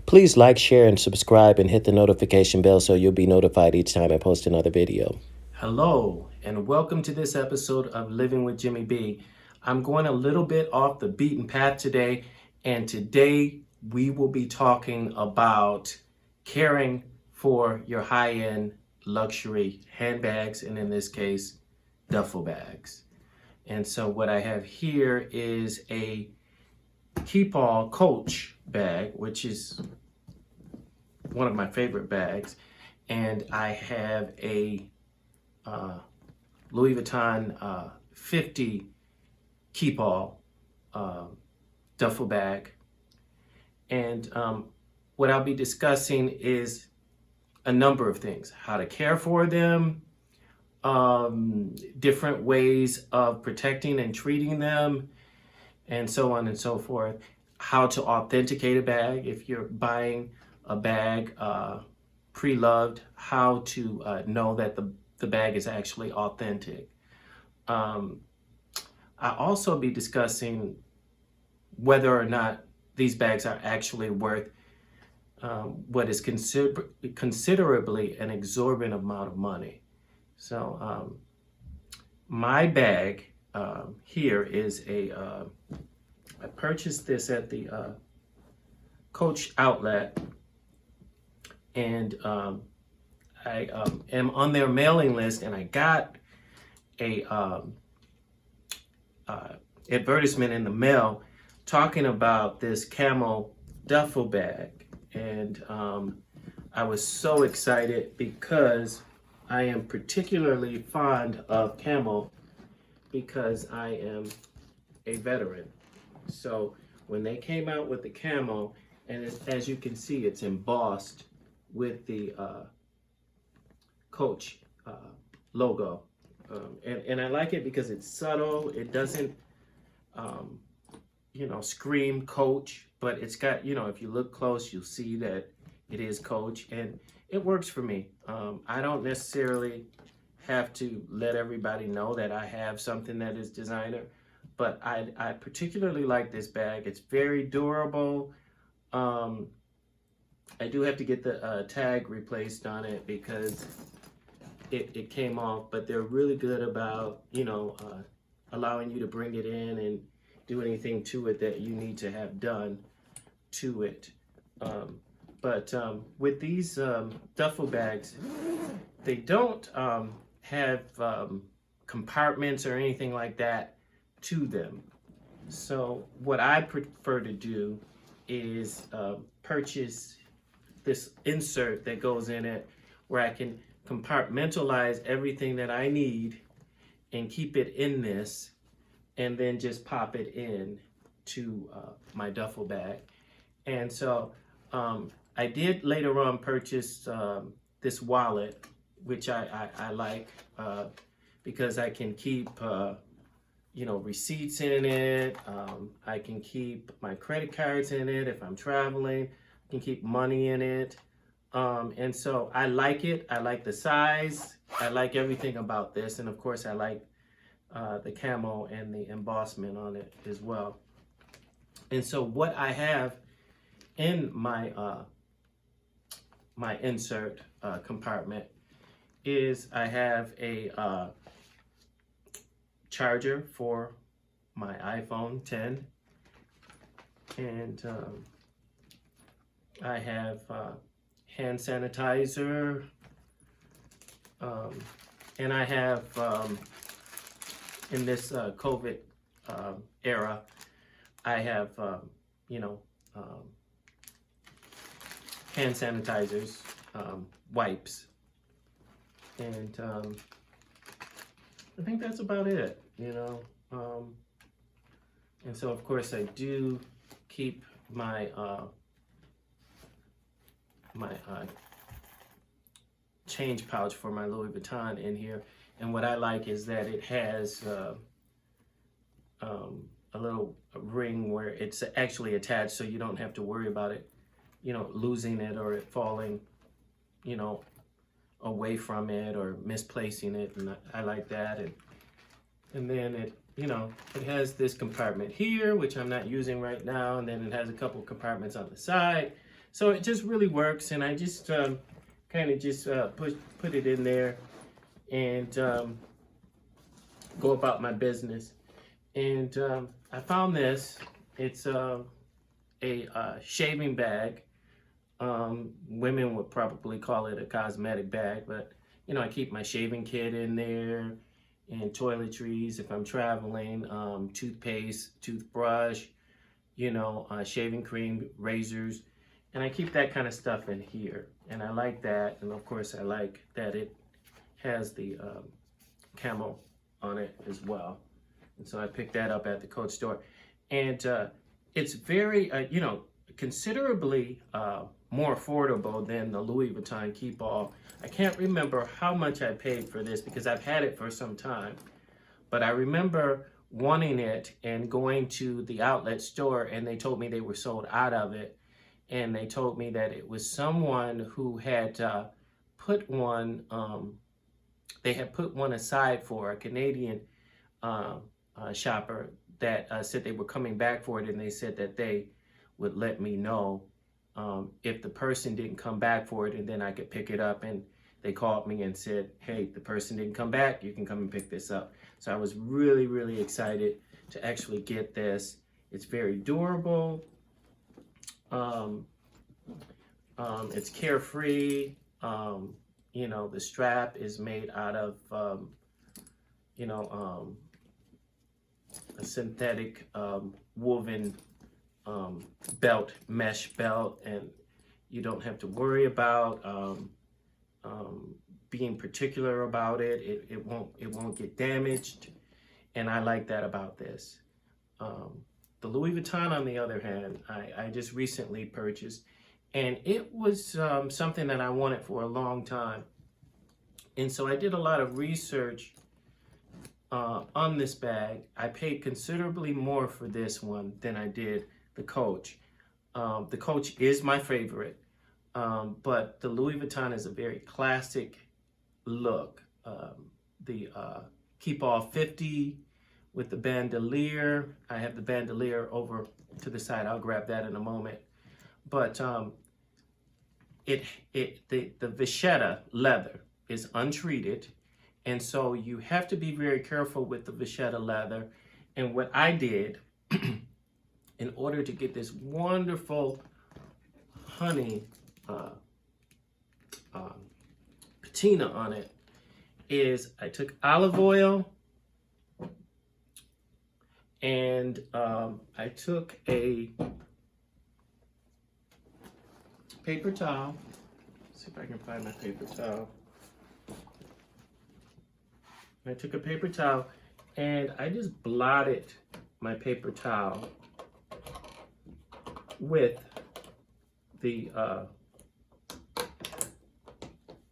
Please like, share, and subscribe and hit the notification bell so you'll be notified each time I post another video. Hello, and welcome to this episode of Living with Jimmy B. I'm going a little bit off the beaten path today, and today we will be talking about caring for your high-end luxury handbags, and in this case, duffel bags. And so what I have here is a Poppa Coach bag, which is one of my favorite bags, and I have a Louis Vuitton 50 Poppa duffel bag. And what I'll be discussing is a number of things: how to care for them, different ways of protecting and treating them, and so on and so forth. How to authenticate a bag if you're buying a bag pre-loved, how to know that the bag is actually authentic. I'll also be discussing whether or not these bags are actually worth what is considerably an exorbitant amount of money. So my bag here is I purchased this at the Coach outlet, and I am on their mailing list, and I got a advertisement in the mail talking about this camo duffel bag, and I was so excited because I am particularly fond of camo because I am a veteran. So when they came out with the camo, and as you can see, it's embossed with the Coach logo. And I like it because it's subtle. It doesn't, scream Coach, but it's got, if you look close, you'll see that it is Coach, and it works for me. I don't necessarily have to let everybody know that I have something that is designer, but I particularly like this bag. It's very durable. I do have to get the tag replaced on it because it came off, but they're really good about, allowing you to bring it in and do anything to it that you need to have done to it. But with these duffel bags, they don't have compartments or anything like that to them. So what I prefer to do is purchase this insert that goes in it where I can compartmentalize everything that I need and keep it in this, and then just pop it in to my duffel bag. And so I did later on purchase this wallet, which I like because I can keep receipts in it. I can keep my credit cards in it if I'm traveling. I can keep money in it. And so I like it. I like the size. I like everything about this. And of course, I like the camo and the embossment on it as well. And so what I have in my my insert compartment is I have a charger for my iPhone 10, and I have hand sanitizer, and I have in this COVID era, I have hand sanitizers, wipes, and I think that's about it, and so of course I do keep my change pouch for my Louis Vuitton in here. And what I like is that it has a little ring where it's actually attached, so you don't have to worry about it, losing it or it falling, away from it or misplacing it. And I like that. And then it, it has this compartment here, which I'm not using right now. And then it has a couple compartments on the side. So it just really works, and I just kind of just put it in there and go about my business. And I found this. It's a shaving bag. Women would probably call it a cosmetic bag, but you know, I keep my shaving kit in there and toiletries if I'm traveling, toothpaste, toothbrush, you know, shaving cream, razors, and I keep that kind of stuff in here. And I like that, and of course I like that it has the camo on it as well. And so I picked that up at the Coach store, and it's very, you know, considerably more affordable than the Louis Vuitton Keep All. I can't remember how much I paid for this because I've had it for some time, but I remember wanting it and going to the outlet store, and they told me they were sold out of it, and they told me that it was someone who had put one, they had put one aside for a Canadian shopper that said they were coming back for it, and they said that they would let me know if the person didn't come back for it, and then I could pick it up. And they called me and said, hey, the person didn't come back, you can come and pick this up. So I was really, really excited to actually get this. It's very durable. It's carefree. You know, the strap is made out of, you know, a synthetic woven belt, mesh belt, and you don't have to worry about being particular about it. It won't get damaged, and I like that about this. The Louis Vuitton, on the other hand, I just recently purchased, and it was something that I wanted for a long time. And so I did a lot of research on this bag. I paid considerably more for this one than I did the Coach. The Coach is my favorite, but the Louis Vuitton is a very classic look. The Keep All 50 with the bandolier. I have the bandolier over to the side. I'll grab that in a moment. But the VECHETTA leather is untreated, and so you have to be very careful with the VECHETTA leather. And what I did in order to get this wonderful honey patina on it is I took olive oil, and I took a paper towel. Let's see if I can find my paper towel. I took a paper towel and I just blotted my paper towel with the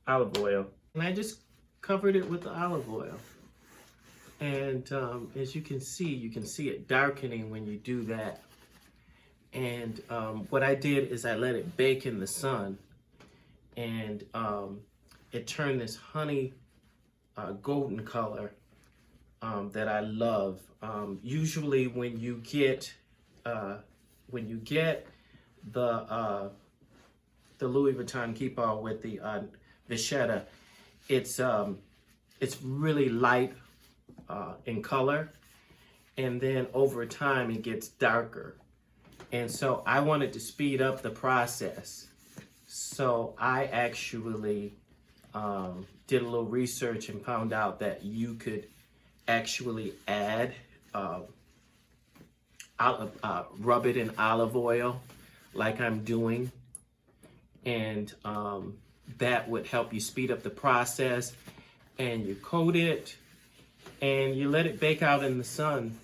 olive oil. And I just covered it with the olive oil. And as you can see it darkening when you do that. And what I did is I let it bake in the sun, and it turned this honey golden color that I love. Usually when you get the Louis Vuitton Keep All with the VECHETTA, it's really light in color, and then over time it gets darker. And so I wanted to speed up the process. So I actually did a little research and found out that you could actually add, rub it in olive oil like I'm doing. And that would help you speed up the process. And you coat it and you let it bake out in the sun.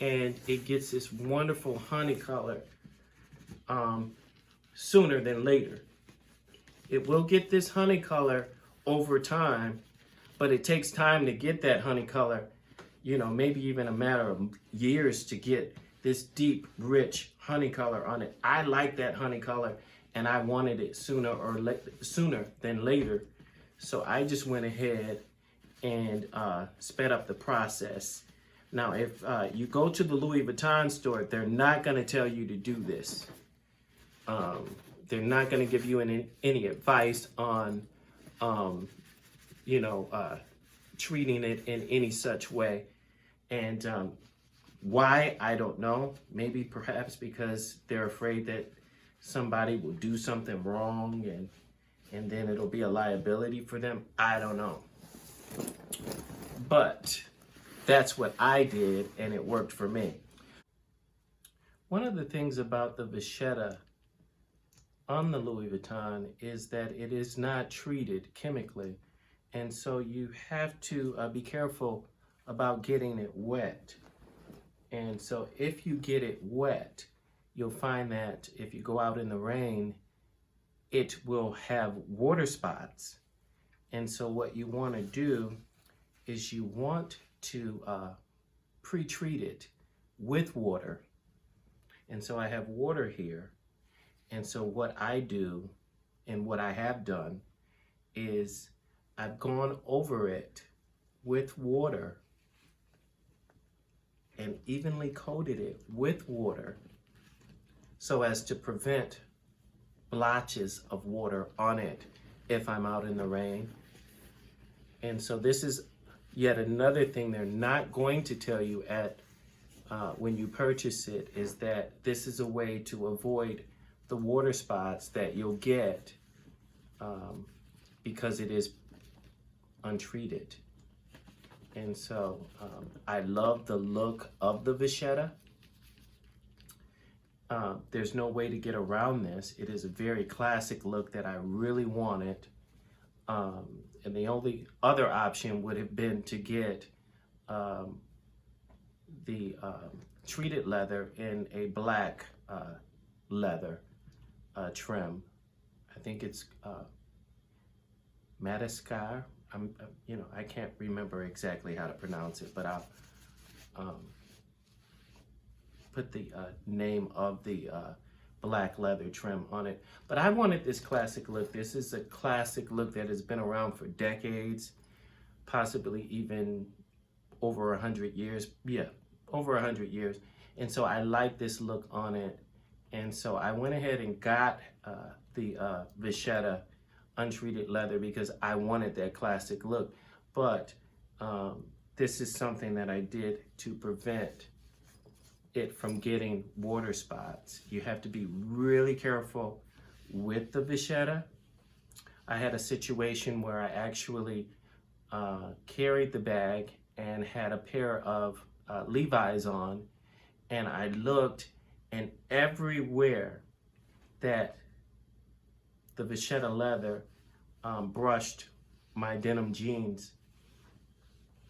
And it gets this wonderful honey color sooner than later. It will get this honey color over time, but it takes time to get that honey color, you know, maybe even a matter of years to get this deep, rich honey color on it. I like that honey color, and I wanted it sooner than later. So I just went ahead and sped up the process. Now, if you go to the Louis Vuitton store, they're not going to tell you to do this. They're not going to give you any advice on, treating it in any such way. And why, I don't know. Maybe perhaps because they're afraid that somebody will do something wrong and then it'll be a liability for them. I don't know. But that's what I did, and it worked for me. One of the things about the VECHETTA on the Louis Vuitton is that it is not treated chemically. And so you have to be careful about getting it wet. And so if you get it wet, you'll find that if you go out in the rain, it will have water spots. And so what you want to do is you want to pre-treat it with water. And so I have water here. And so what I do, and what I have done, is I've gone over it with water and evenly coated it with water so as to prevent blotches of water on it if I'm out in the rain. And so this is yet another thing they're not going to tell you at when you purchase it, is that this is a way to avoid the water spots that you'll get because it is untreated. And so I love the look of the VECHETTA. There's no way to get around this. It is a very classic look that I really wanted. And the only other option would have been to get the treated leather in a black leather trim. I think it's Madagascar. I can't remember exactly how to pronounce it, but I'll put the name of the black leather trim on it. But I wanted this classic look. This is a classic look that has been around for decades, possibly even over 100 years. Yeah, over 100 years. And so I like this look on it. And so I went ahead and got the VECHETTA untreated leather because I wanted that classic look. But this is something that I did to prevent it from getting water spots. You have to be really careful with the VECHETTA. I had a situation where I actually carried the bag and had a pair of Levi's on, and I looked, and everywhere that the VECHETTA leather brushed my denim jeans,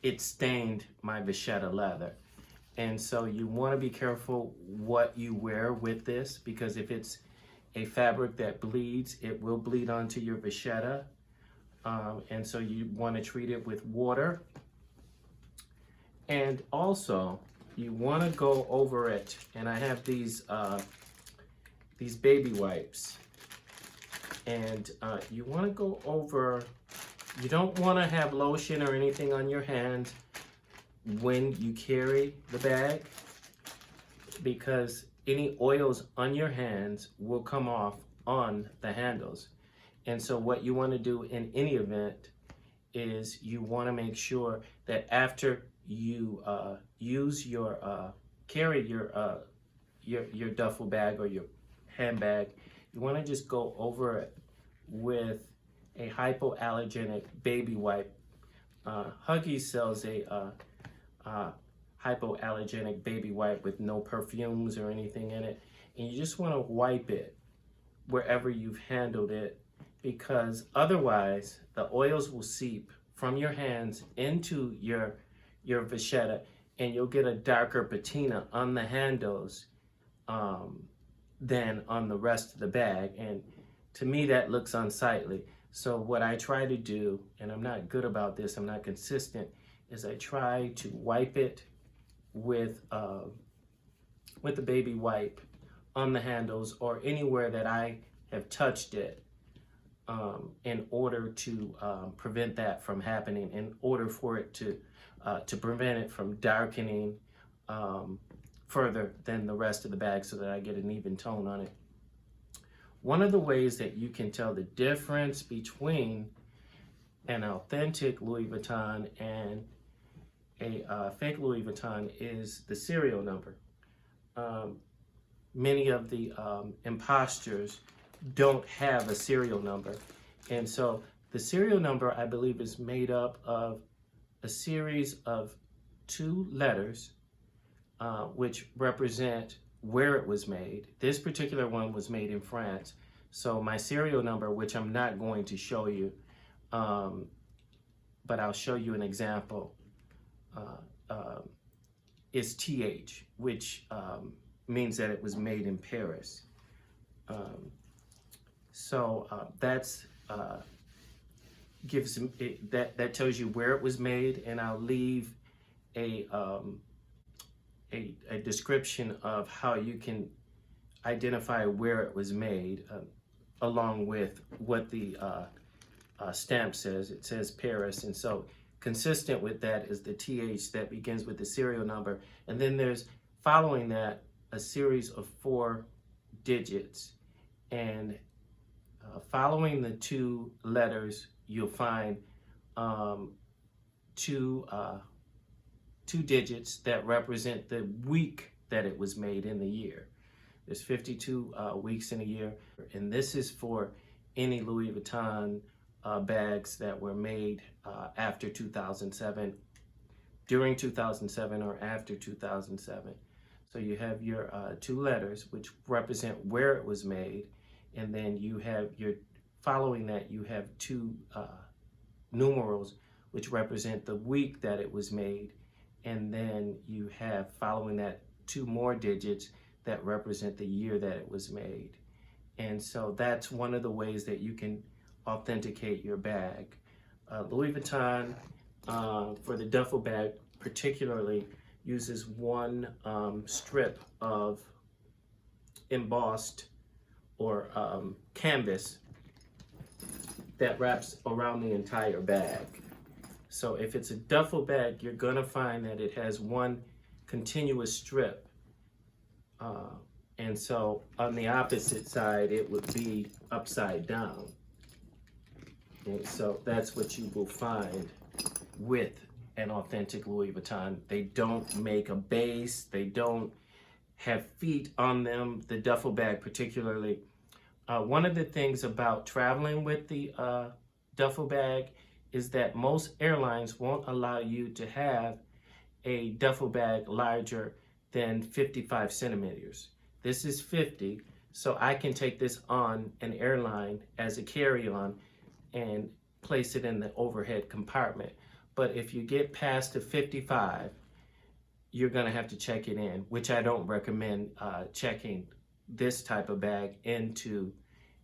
it stained my VECHETTA leather. And so you want to be careful what you wear with this, because if it's a fabric that bleeds, it will bleed onto your VECHETTA. And so you want to treat it with water. And also, you want to go over it, and I have these baby wipes. And you want to go over, you don't want to have lotion or anything on your hand when you carry the bag, because any oils on your hands will come off on the handles. And so what you want to do in any event is you want to make sure that after you use your carry your duffel bag or your handbag, you want to just go over it with a hypoallergenic baby wipe. Huggies sells a hypoallergenic baby wipe with no perfumes or anything in it, and you just want to wipe it wherever you've handled it, because otherwise the oils will seep from your hands into your VECHETTA, and you'll get a darker patina on the handles than on the rest of the bag. And to me, that looks unsightly. So what I try to do, and I'm not good about this, I'm not consistent, is I try to wipe it with the baby wipe on the handles or anywhere that I have touched it, in order to prevent that from happening, in order for it to prevent it from darkening further than the rest of the bag, so that I get an even tone on it. one of the ways that you can tell the difference between an authentic Louis Vuitton and a fake Louis Vuitton is the serial number. Many of the imposters don't have a serial number. And so the serial number, I believe, is made up of a series of 2 letters, which represent where it was made. This particular one was made in France. So my serial number, which I'm not going to show you, but I'll show you an example, is TH, which means that it was made in Paris. That's gives that tells you where it was made, and I'll leave a description of how you can identify where it was made, along with what the stamp says. It says Paris, and so consistent with that is the TH that begins with the serial number, and then there's, following that, a series of 4 digits, and following the 2 letters, you'll find 2 digits that represent the week that it was made in the year. There's 52 weeks in a year, and this is for any Louis Vuitton bags that were made after 2007, during 2007 or after 2007. So you have your 2 letters, which represent where it was made, and then you have your, following that, you have 2 numerals, which represent the week that it was made, and then you have, following that, 2 more digits that represent the year that it was made. And so that's one of the ways that you can authenticate your bag. Louis Vuitton, for the duffel bag particularly, uses one strip of embossed or canvas that wraps around the entire bag. So if it's a duffel bag, you're gonna find that it has one continuous strip. And so on the opposite side, it would be upside down. And so that's what you will find with an authentic Louis Vuitton. They don't make a base, they don't have feet on them, the duffel bag particularly. One of the things about traveling with the duffel bag is that most airlines won't allow you to have a duffel bag larger than 55 centimeters. This is 50, so I can take this on an airline as a carry-on and place it in the overhead compartment. But if you get past the 55, you're gonna have to check it in, which I don't recommend checking this type of bag into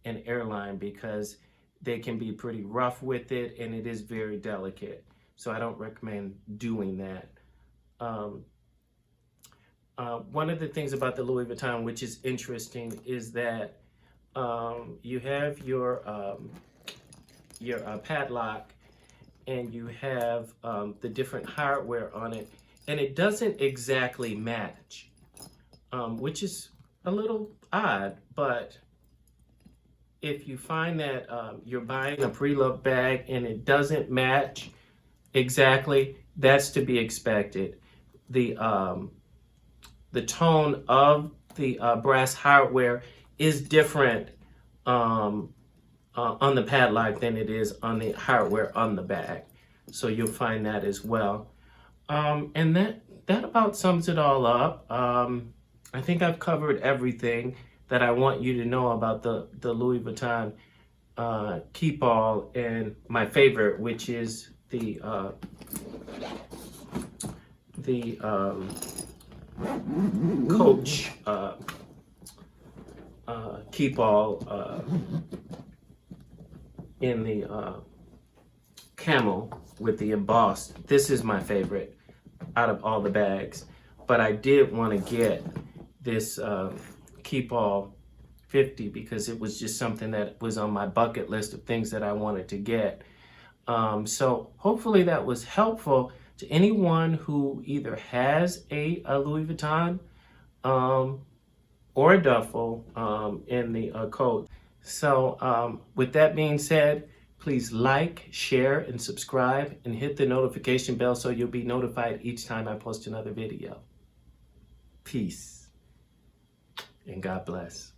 an airline because they can be pretty rough with it and it is very delicate. So I don't recommend doing that. One of the things about the Louis Vuitton, which is interesting, is that you have your padlock, and you have the different hardware on it, and it doesn't exactly match, which is a little odd. But if you find that you're buying a pre-loved bag and it doesn't match exactly, that's to be expected. The tone of the brass hardware is different on the padlock than it is on the hardware on the bag. So you'll find that as well. And that about sums it all up. I think I've covered everything that I want you to know about the Louis Vuitton keep all, and my favorite, which is the Coach keep all in the camel with the embossed. This is my favorite out of all the bags, but I did want to get this keep all 50 because it was just something that was on my bucket list of things that I wanted to get. So hopefully that was helpful to anyone who either has a Louis Vuitton or a duffel in the Coach. So with that being said, please like, share, and subscribe, and hit the notification bell so you'll be notified each time I post another video. Peace, and God bless.